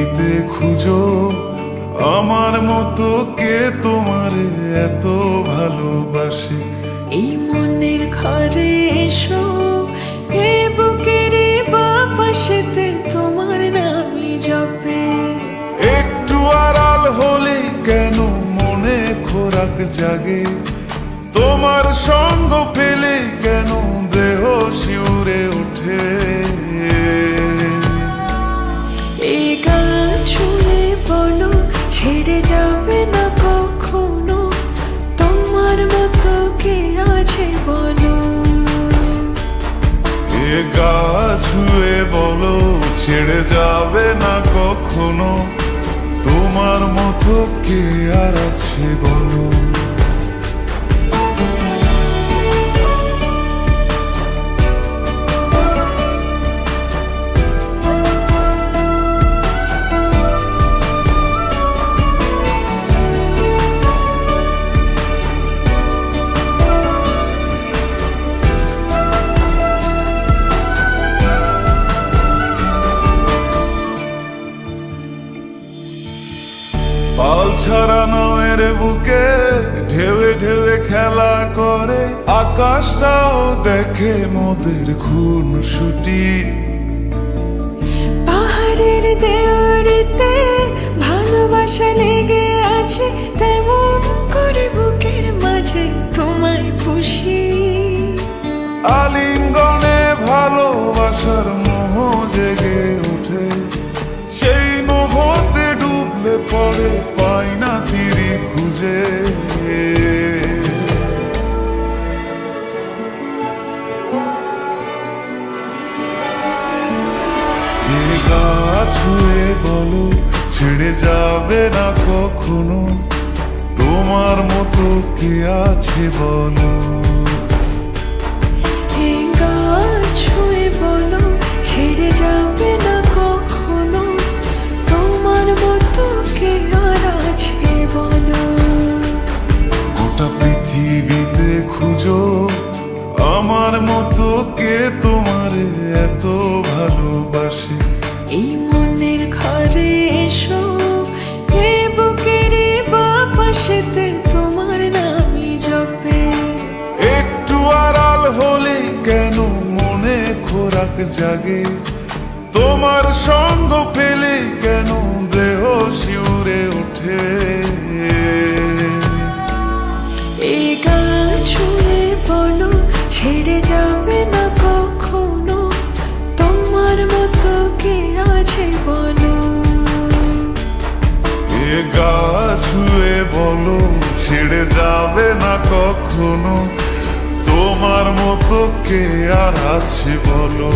পৃথিবীতে খুঁজো আমার মতো কে তোমার এত ভালোবাসে। এই মনের ঘরে এসো, এ বুকের বাপাশেতে তোমার নামই জপে। একটু আড়াল হলে কেন মনে খোরাক জাগে, তোমার সঙ্গ পেলে কেন দেহ শিউরে ওঠে। এই গান ছুঁয়ে বলো ছেড়ে যাবে না কখনো, তোমার মতো কে আছে বলো। এ গা ছুঁয়ে বলো ছেড়ে যাবে না কখনো, তোমার মতো কে আর আছে বলো। পাল ছাড়া নয়ের বুকে ঢেউে ঢেউে খেলা করে, আকাশটাও দেখে মোদের খুনসুটি। পাহাড়ের দেওয়ারিতে ভালোবাসা লেগে আছে, তেমন করে বুকের মাঝে তোমায় পুষি। আলিঙ্গনে ভালোবাসার মোহ জেগে ওঠে, সেই মোহতে ডুবলে পরে পাই না তীরে খুঁজে। এ গা ছুঁয়ে বলো ছেড়ে যাবে না কখনো, তোমার মতো কে আছে বলো। এই গান ছুঁয়ে বলো ছেড়ে যাবে না কখনো, তোমার মতো কে আর আছে বলো। গোটা পৃথিবীতে খুঁজো আমার মতো কে তোমার এত ভালোবাসে। এই মনের ঘরে এসো, এ বুকের বাপাশেতে তোমার নামই জপে। একটু আড়াল হলে কেন মনে খোরাক জাগে, তোমার সঙ্গ পেলে কেন দেহ শিউরে ওঠে। এই গান ছুঁয়ে বলো ছেড়ে যাবে না কখনো, তোমার মতো কে আছে বলো। এ গা ছুঁয়ে বলো ছেড়ে যাবে না কখনো, তোমার মতো কে আর আছে বলো।